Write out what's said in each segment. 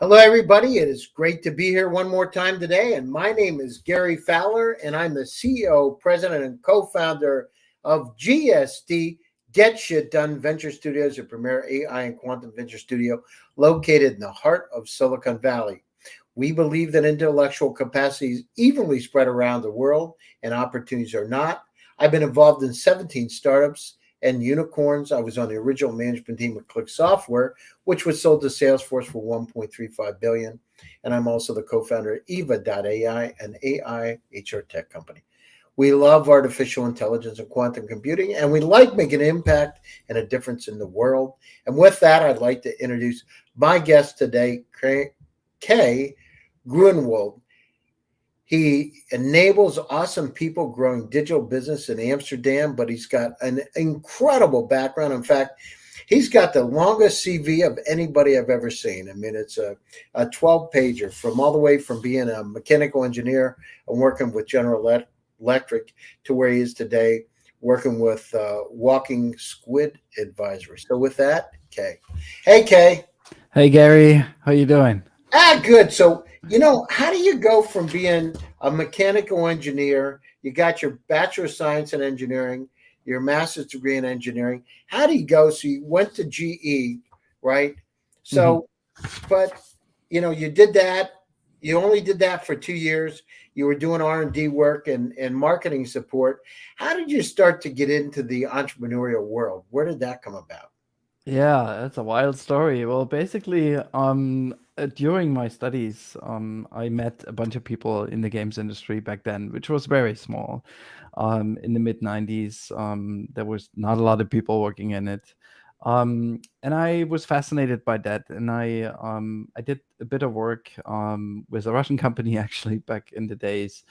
Hello, everybody. It is great to be here one more time today. And my name is Gary Fowler, and I'm the CEO, president, and co founder of GSD Get Shit Done Venture Studios, a premier AI and quantum venture studio located in the heart of Silicon Valley. We believe that intellectual capacity is evenly spread around the world and opportunities are not. I've been involved in 17 startups and unicorns. I was on the original management team of Click Software, which was sold to Salesforce for $1.35 billion. And I'm also the co-founder of Eva.ai, an AI HR tech company. We love artificial intelligence and quantum computing, and we like making an impact and a difference in the world. And with that, I'd like to introduce my guest today, Kay Gruenwoldt. He enables awesome people growing digital business in Amsterdam, but he's got an incredible background. In fact, he's got the longest CV of anybody I've ever seen. I mean, it's a 12-pager from all the way from being a mechanical engineer and working with General Electric to where he is today, working with Walking Squid Advisory. So with that, Kay. Hey, Kay. Hey, Gary. How you doing? Good. So, how do you go from being a mechanical engineer, you got your Bachelor of Science in Engineering, your master's degree in engineering. How do you go? So you went to GE, right? So, but, you did that. You only did that for 2 years. You were doing R&D work and marketing support. How did you start to get into the entrepreneurial world? Where did that come about? Yeah, that's a wild story. Well, basically, during my studies, I met a bunch of people in the games industry back then, which was very small. In the mid 90s, there was not a lot of people working in it. And I was fascinated by that. And I did a bit of work with a Russian company actually back in the days,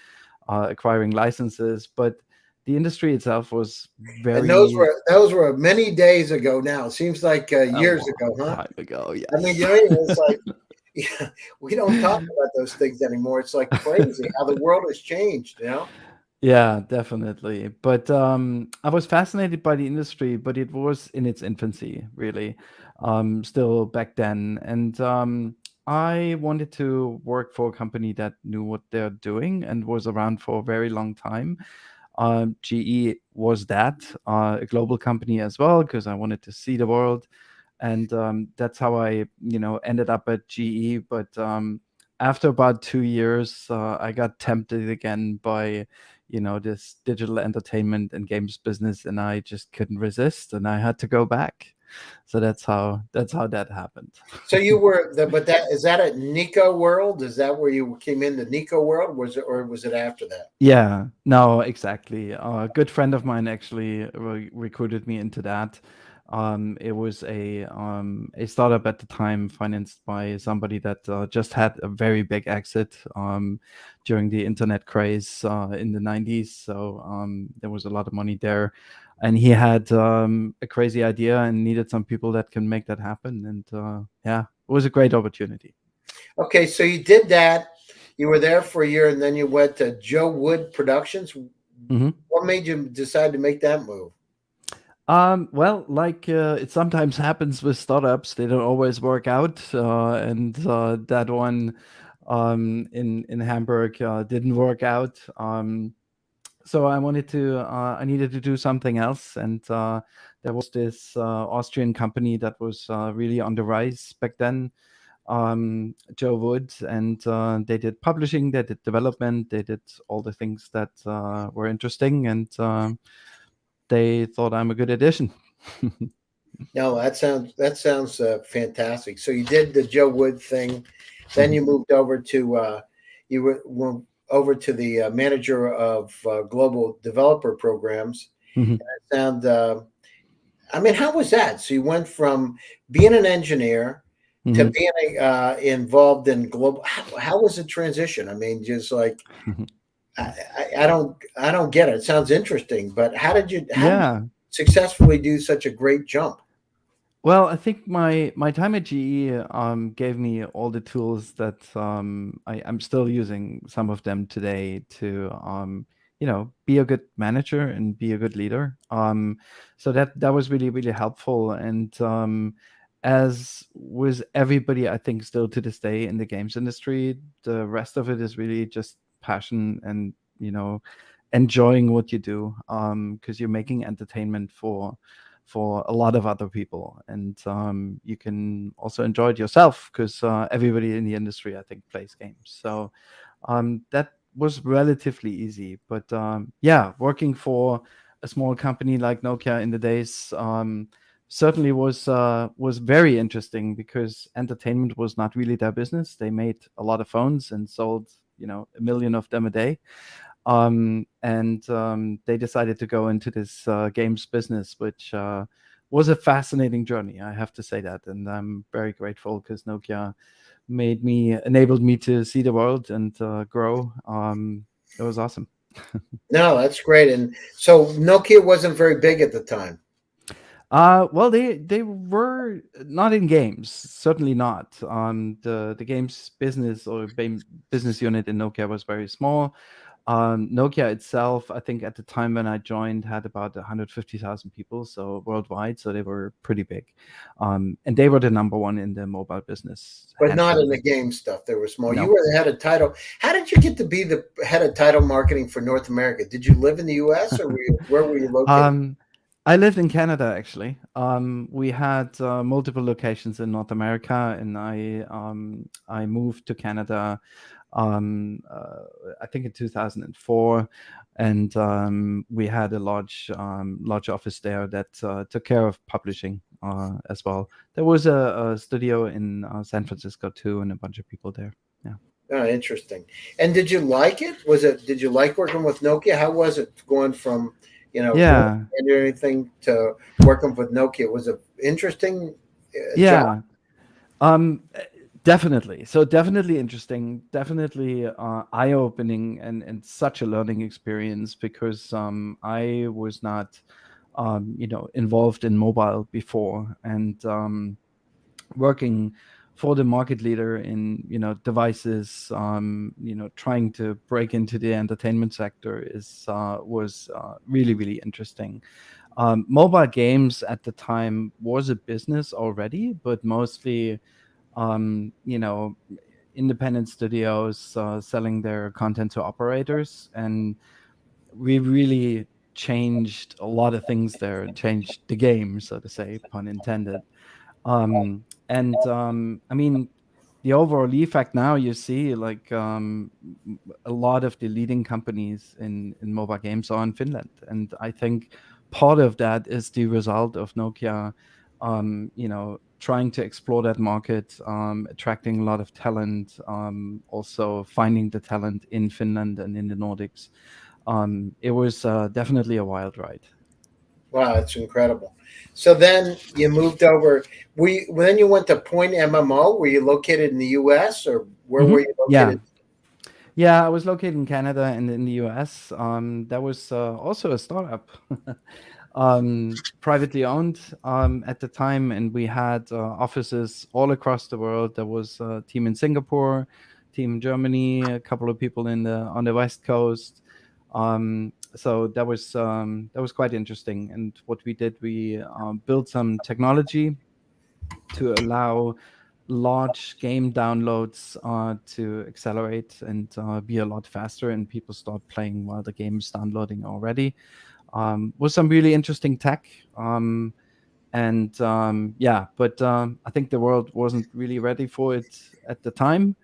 acquiring licenses. But the industry itself was And very those were many days ago now. It seems like a years long ago, huh? time ago. I mean, Yes. it's like yeah, we don't talk about those things anymore. It's like crazy how the world has changed. Yeah, definitely. But I was fascinated by the industry, but it was in its infancy, really, still back then. And I wanted to work for a company that knew what they're doing and was around for a very long time. GE was that, a global company as well, because I wanted to see the world. And that's how I, ended up at GE. But after about 2 years, I got tempted again by, this digital entertainment and games business, and I just couldn't resist, and I had to go back. So that's how that happened. So you were but that is that at Nico World? Is that where you came into Nico World? Was it after that? Yeah, no, exactly. A good friend of mine actually recruited me into that. It was a startup at the time financed by somebody that just had a very big exit during the internet craze in the 90s. So there was a lot of money there. And he had a crazy idea and needed some people that can make that happen. And yeah, it was a great opportunity. Okay, so you did that. You were there for a year, and then you went to Joe Wood Productions. Mhm. What made you decide to make that move? Well, like it sometimes happens with startups, they don't always work out, and that one in Hamburg didn't work out. So I needed to do something else, and there was this Austrian company that was really on the rise back then, Joe Wood, and they did publishing, they did development, they did all the things that were interesting, and they thought I'm a good addition. No, that sounds fantastic. So you did the Joe Wood thing, then Mhm. you moved over to were over to the manager of global developer programs. Mhm. Sound I mean, how was that? So you went from being an engineer to Mhm. being involved in global. How was the transition? I mean, just like I don't get it. It sounds interesting, but how did you Yeah. successfully do such a great jump? Well, I think my time at GE gave me all the tools that I'm still using some of them today to be a good manager and be a good leader. So that was really really helpful. And as with everybody, I think still to this day in the games industry, the rest of it is really just passion and, enjoying what you do, because you're making entertainment for a lot of other people, and you can also enjoy it yourself because everybody in the industry, I think, plays games. So that was relatively easy. But yeah, working for a small company like Nokia in the days certainly was very interesting because entertainment was not really their business. They made a lot of phones and sold, a million of them a day. And they decided to go into this games business, which was a fascinating journey. I have to say that, and I'm very grateful because Nokia enabled me to see the world and grow. It was awesome. No, that's great. And so Nokia wasn't very big at the time. Well, they were not in games, certainly not. The games business or business unit in Nokia was very small. Nokia itself, I think at the time when I joined, had about 150,000 people, so worldwide. So they were pretty big, and they were the number one in the mobile business, But hands not in down. the game stuff. They were small. You No. were the head of title. How did you get to be the head of title marketing for North America? Did you live in the U.S. or where were you located? um, I lived in Canada actually. We had multiple locations in North America, and I moved to Canada. Um, uh, I think in 2004, and we had a large office there that took care of publishing as well. There was a studio in San Francisco too, and a bunch of people there. Yeah. Oh, interesting. And did you like it? Did you like working with Nokia? How was it going from, doing Yeah. anything to working with Nokia? Was it interesting job? Yeah. Um, eh, Definitely. So definitely interesting, definitely eye-opening, and such a learning experience because I was not, involved in mobile before, and working for the market leader in devices, trying to break into the entertainment sector is was really really interesting. Mobile games at the time was a business already, but mostly independent studios selling their content to operators, and we really changed a lot of things there, changed the game, so to say, pun intended. And I mean, the overall effect now you see, like, a lot of the leading companies in mobile games are in Finland, and I think part of that is the result of Nokia, trying to explore that market, attracting a lot of talent, also finding the talent in Finland and in the Nordics. It was definitely a wild ride. Wow, that's incredible. So then you moved over. Then you went to Point MMO. Were you located in the U.S. or where were you Yeah. located? Yeah, I was located in Canada and in the US. That was also a startup, privately owned at the time, and we had offices all across the world. There was a team in Singapore, team in Germany, a couple of people on the West Coast. So that was quite interesting. And what we did, we built some technology to allow large game downloads to accelerate and be a lot faster, and people start playing while the game is downloading already. Was some really interesting tech. And yeah, but I think the world wasn't really ready for it at the time.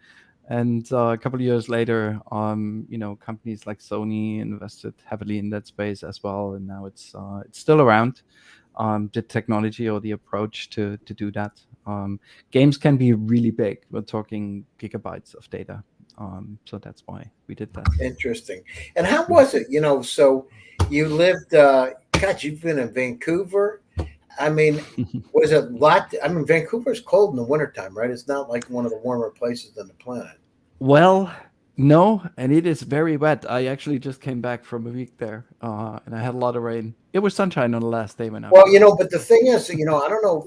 And a couple of years later, companies like Sony invested heavily in that space as well, and now it's still around. The technology or the approach to do that. Games can be really big. We're talking gigabytes of data. So that's why we did that. Interesting. And how Yeah. was it? So you lived, God, you've been in Vancouver. I mean, was it a lot? I mean, Vancouver's cold in the wintertime, right? It's not like one of the warmer places on the planet. Well, no, and it is very wet. I actually just came back from a week there, and I had a lot of rain. It was sunshine on the last day when I Well, was there. but the thing is, I don't know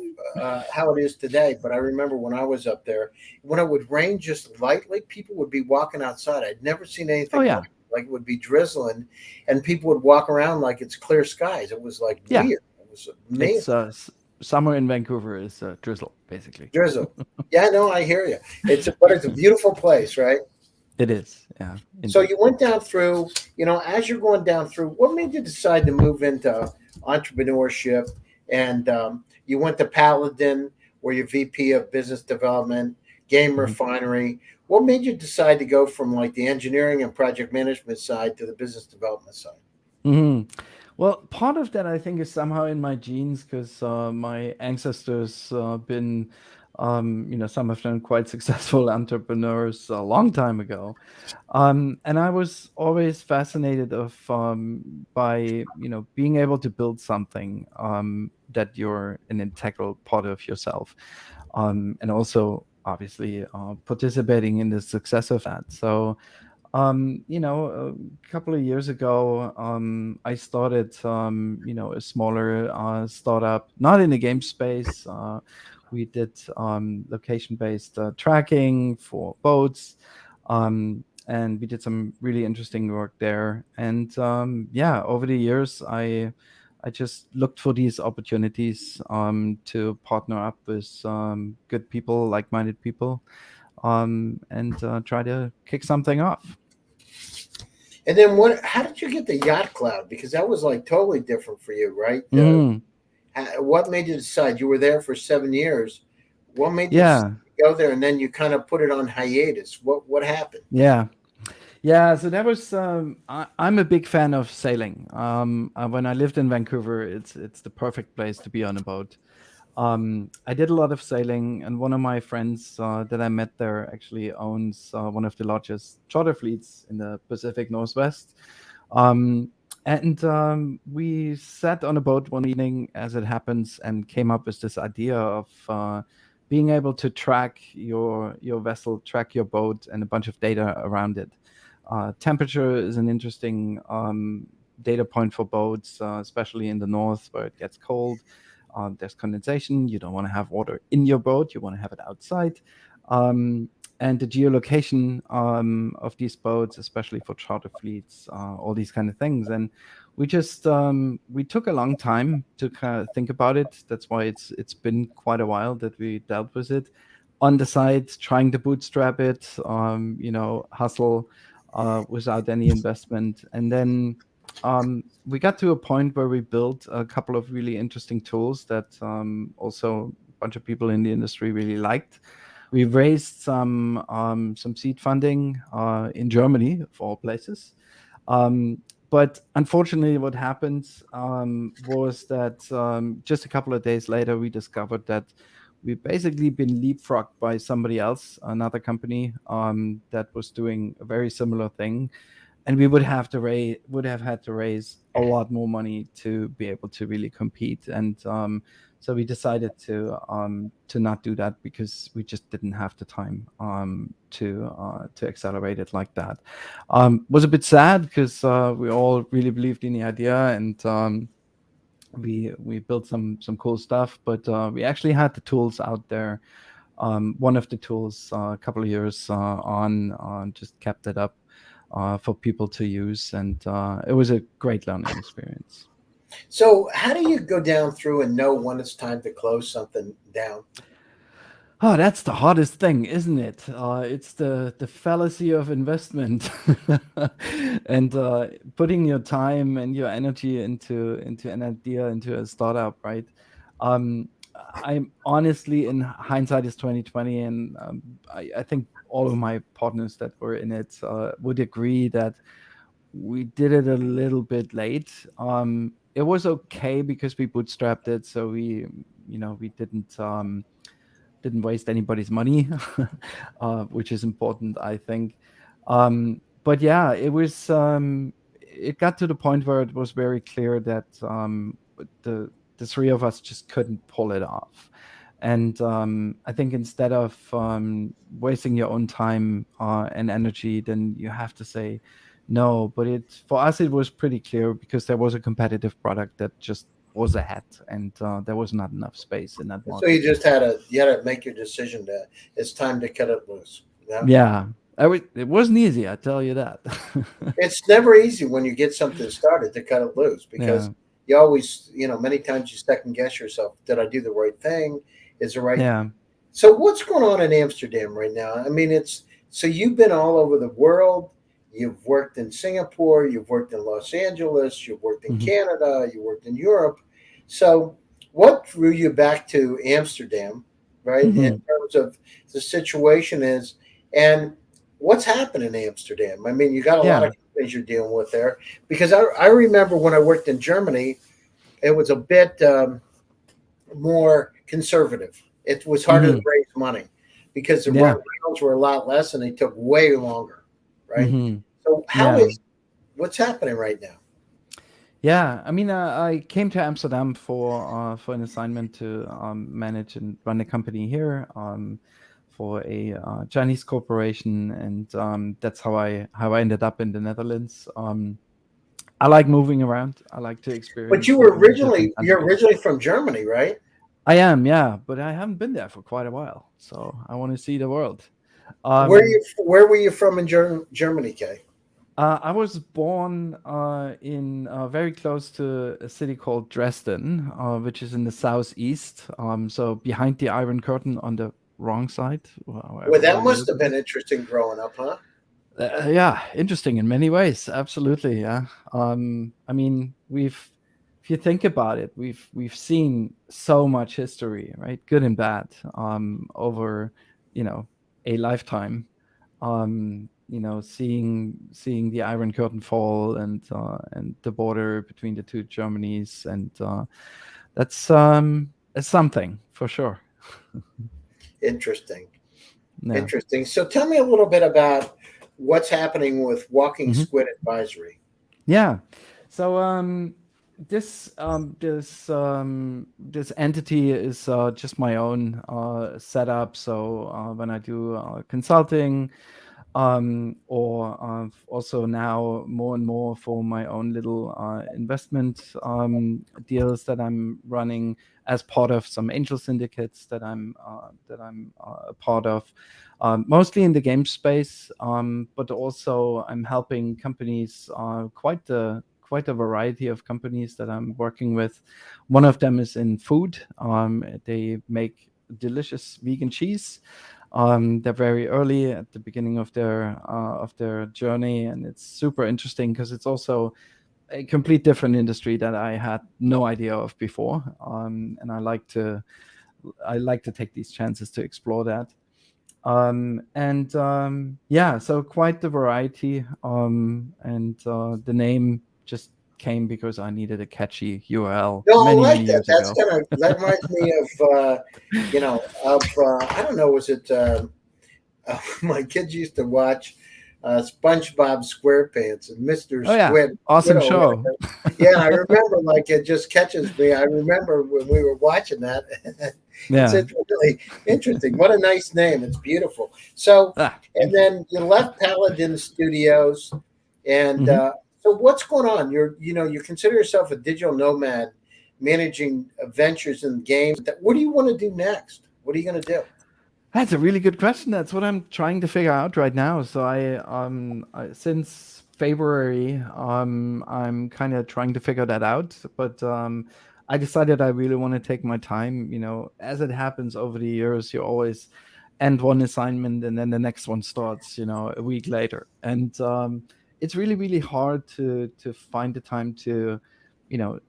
how it is today, but I remember when I was up there, when it would rain just lightly, people would be walking outside. I'd never seen Oh anything yeah, like it would be drizzling, and people would walk around like it's clear skies. It was like yeah. weird. It was It's amazing. summer in Vancouver is drizzle, basically. Drizzle. Yeah, no, I hear you. But it's a beautiful place, right? It is, yeah, So indeed. you went down through, as you're going down through, what made you decide to move into entrepreneurship? And you went to Paladin, where you're VP of Business Development, Game Mhm. Refinery. What made you decide to go from like the engineering and project management side to the business development side? Mhm. Well, part of that I think is somehow in my genes because my ancestors been, some of them quite successful entrepreneurs a long time ago, and I was always fascinated by being able to build something that you're an integral part of yourself, and also obviously participating in the success of that. So a couple of years ago, I started, a smaller startup, not in the game space. We did location-based tracking for boats, and we did some really interesting work there. And yeah, over the years, I just looked for these opportunities to partner up with good people, like-minded people, and try to kick something off. And then what? How did you get the yacht cloud? Because that was like totally different for you, right? Mhm. What made you decide? You were there for 7 years. What made you decide Yeah, to go there, and then you kind of put it on hiatus? What happened? yeah, yeah. So that was. I'm a big fan of sailing. When I lived in Vancouver, it's the perfect place to be on a boat. I did a lot of sailing, and one of my friends that I met there actually owns one of the largest charter fleets in the Pacific Northwest. Um, and we sat on a boat one evening, as it happens, and came up with this idea of being able to track your vessel, track your boat, and a bunch of data around it. Temperature is an interesting data point for boats, especially in the north where it gets cold. There's condensation. You don't want to have water in your boat. You want to have it outside. Um, and the geolocation of these boats, especially for charter fleets, all these kind of things. And we took a long time to kind of think about it. That's why it's been quite a while that we dealt with it. On the side, trying to bootstrap it, hustle without any investment, and then we got to a point where we built a couple of really interesting tools that also a bunch of people in the industry really liked. We raised some seed funding in Germany, of all places. But unfortunately, what happened was that just a couple of days later, we discovered that we've basically been leapfrogged by somebody else, another company that was doing a very similar thing, and we would have had to raise a lot more money to be able to really compete. And so we decided to not do that because we just didn't have the time to accelerate it like that. Was a bit sad because we all really believed in the idea, and we built some cool stuff, but we actually had the tools out there. One of the tools a couple of years on just kept it up for people to use, and it was a great learning experience. So, how do you go down through and know when it's time to close something down? Oh, that's the hardest thing, isn't it? It's the fallacy of investment, and putting your time and your energy into an idea, into a startup, right? Um, I'm honestly, in hindsight, is 2020, and I think all of my partners that were in it would agree that we did it a little bit late. It was okay because we bootstrapped it, so we didn't waste anybody's money, which is important, I think. But yeah, it was. It got to the point where it was very clear that the three of us just couldn't pull it off. And I think instead of wasting your own time and energy, then you have to say no. But for us, it was pretty clear because there was a competitive product that just was ahead, and there was not enough space in that So you market. just had to make your decision that it's time to cut it loose. Yeah, Yeah, it wasn't easy, I tell you that. it's never easy when you get something started to cut it loose because Yeah. you always, many times you second guess yourself. Did I do the right thing? Is the right. Yeah. So what's going on in Amsterdam right now? I mean, it's so you've been all over the world. You've worked in Singapore. You've worked in Los Angeles. You've worked in Hmm. Canada. You worked in Europe. So what drew you back to Amsterdam, right? In Hmm. terms of the situation is, and what's happened in Amsterdam? I mean, you got a lot Yeah. of companies you're dealing with there. Because I remember when I worked in Germany, it was a bit more conservative. It was harder to Hmm. raise money because the Yeah. rounds were a lot less and they took way longer, right? Hmm. So how Yeah. is what's happening right now? Yeah, I mean, I came to Amsterdam for an assignment to manage and run a company here for a Chinese corporation, and that's how I ended up in the Netherlands. I like moving around. I like to But experience you were many different you're countries. originally from Germany, right? I am, yeah, but I haven't been there for quite a while, so I want to see the world. Where you Um, where were you from in Germany, Kay? I was born in very close to a city called Dresden, which is in the southeast. So behind the Iron Curtain on the wrong side, Well, however way that you must look have at been it. interesting growing up, huh? Yeah, interesting in many ways. Absolutely, yeah. I mean, if you think about it, we've seen so much history, right? Good and bad, over you know a lifetime. Seeing the Iron Curtain fall and the border between the two Germanys, and that's it's something for sure. Interesting. Yeah. Interesting. So tell me a little bit about what's happening with Walking Mhm. Squid Advisory. Yeah. So this entity is just my own setup. So when I do consulting, or also now more and more for my own little investment deals that I'm running as part of some angel syndicates that I'm a part of, mostly in the game space, but also I'm helping companies, quite a variety of companies that I'm working with. One of them is in food. They make delicious vegan cheese. They're very early at the beginning of their journey, and it's super interesting because it's also a complete different industry that I had no idea of before. And I like to take these chances to explore that. And Yeah, so quite the variety. And the name just came because I needed a catchy URL No, I many, like many that. years ago. That reminds me of I don't know, was it my kids used to watch SpongeBob SquarePants and Mr. Oh yeah, awesome Squid or show. whatever. Yeah, I remember like it just catches me. I remember when we were watching that. Yeah. Really interesting. What a nice name. It's beautiful. So, and Thank you. then you left Paladin Studios, and Hmm. so what's going on? You consider yourself a digital nomad, managing ventures in games. What do you want to do next? What are you going to do? That's a really good question. That's what I'm trying to figure out right now. So since February, I'm kind of trying to figure that out. But I decided I really want to take my time. As it happens over the years, you always end one assignment and then the next one starts. A week later, and it's really, really hard to find the time to,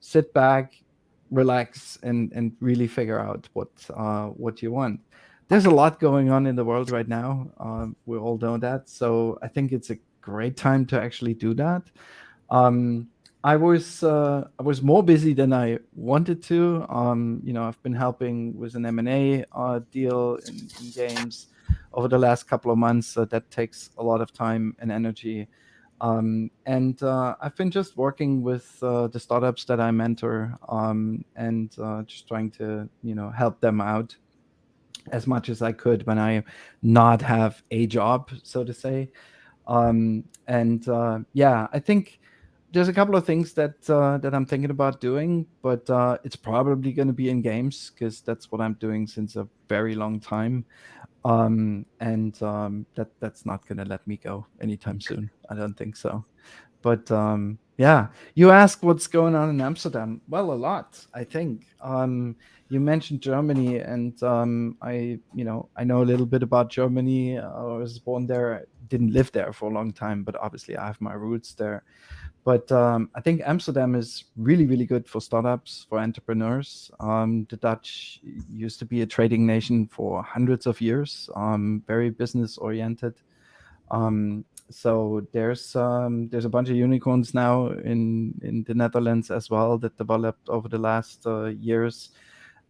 sit back, relax, and really figure out what you want. There's a lot going on in the world right now. We all know that. So I think it's a great time to actually do that. Um, I was more busy than I wanted to. I've been helping with an M&A deal in games over the last couple of months. So that takes a lot of time and energy. And I've been just working with the startups that I mentor, and just trying to help them out as much as I could when I not have a job, so to say. And Yeah, I think there's a couple of things that I'm thinking about doing, but it's probably going to be in games because that's what I'm doing since a very long time. And that's not going to let me go anytime soon. I don't think so. But Yeah. You ask what's going on in Amsterdam. Well, a lot, I think. You mentioned Germany, and I know a little bit about Germany. I was born there, didn't live there for a long time, but obviously I have my roots there. But I think Amsterdam is really, really good for startups, for entrepreneurs. The Dutch used to be a trading nation for hundreds of years, very business oriented. So there's a bunch of unicorns now in the Netherlands as well that developed over the last years,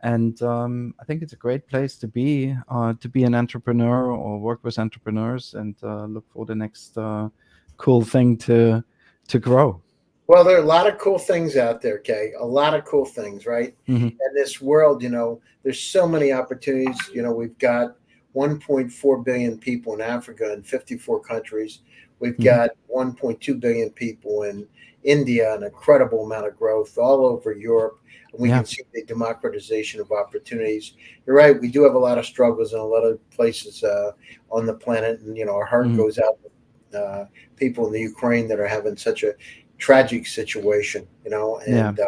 and I think it's a great place to be an entrepreneur or work with entrepreneurs and look for the next cool thing to grow. Well, there are a lot of cool things out there, Kay. A lot of cool things, right? Hmm. And this world, there's so many opportunities. We've got 1.4 billion people in Africa in 54 countries. We've Hmm. got 1.2 billion people in India, an incredible amount of growth all over Europe. And we Yeah. can see the democratization of opportunities. You're right. We do have a lot of struggles in a lot of places on the planet. And, our heart Hmm. goes out to people in the Ukraine that are having such a tragic situation, Yeah. and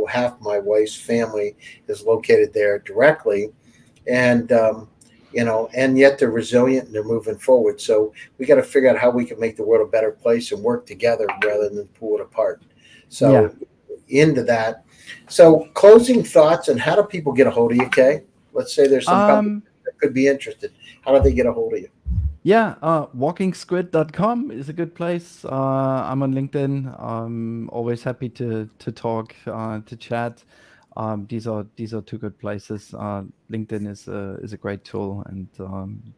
half my wife's family is located there directly, and and yet they're resilient and they're moving forward. So we got to figure out how we can make the world a better place and work together rather than pull it apart. Yeah. So into that. So closing thoughts, and how do people get a hold of you, Kay? Let's say there's some companies Um, that could be interested. How do they get a hold of you? Yeah, walkingsquid.com is a good place. I'm on LinkedIn. Always happy to talk, to chat. These are two good places. LinkedIn is a great tool, and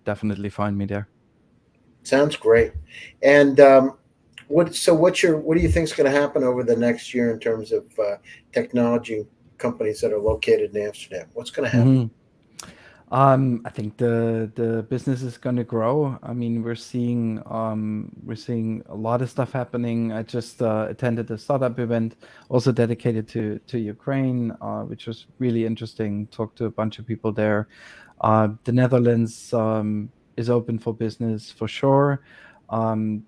definitely find me there. Sounds great. And what do you think is going to happen over the next year in terms of technology companies that are located in Amsterdam? What's going to happen? Mhm. I think the business is going to grow. I mean, we're seeing a lot of stuff happening. I just attended a startup event, also dedicated to Ukraine, which was really interesting. Talked to a bunch of people there. The Netherlands is open for business for sure.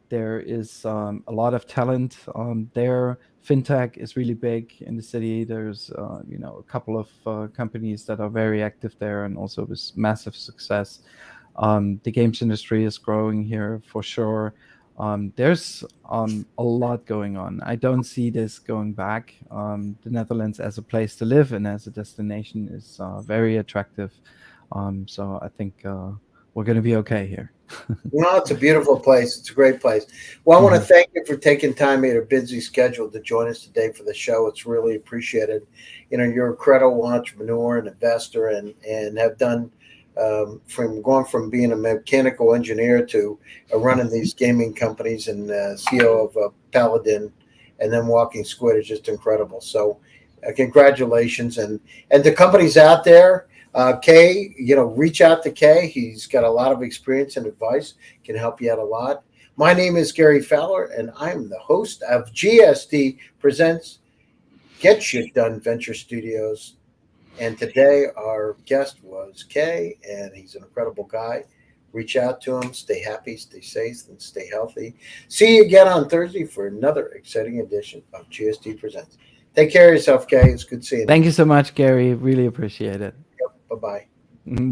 There is a lot of talent there. Fintech is really big in the city. There's a couple of companies that are very active there and also with massive success. The games industry is growing here for sure. There's a lot going on. I don't see this going back. The Netherlands as a place to live and as a destination is very attractive. So I think we're going to be okay here. No, it's a beautiful place. It's a great place. Well, I want to Mhm. thank you for taking time out of your busy schedule to join us today for the show. It's really appreciated. You're a credible entrepreneur and investor, and have done from going from being a mechanical engineer to running these gaming companies and CEO of Paladin, and then Walking Squid is just incredible. So, congratulations, and the companies out there. Kay, reach out to Kay. He's got a lot of experience and advice, can help you out a lot. My name is Gary Fowler, and I'm the host of GSD Presents Get Shit Done Venture Studios. And today our guest was Kay, and he's an incredible guy. Reach out to him. Stay happy, stay safe, and stay healthy. See you again on Thursday for another exciting edition of GSD Presents. Take care of yourself, Kay. It's good seeing you. Thank you so much, Gary. Really appreciate it. Bye bye. Bye.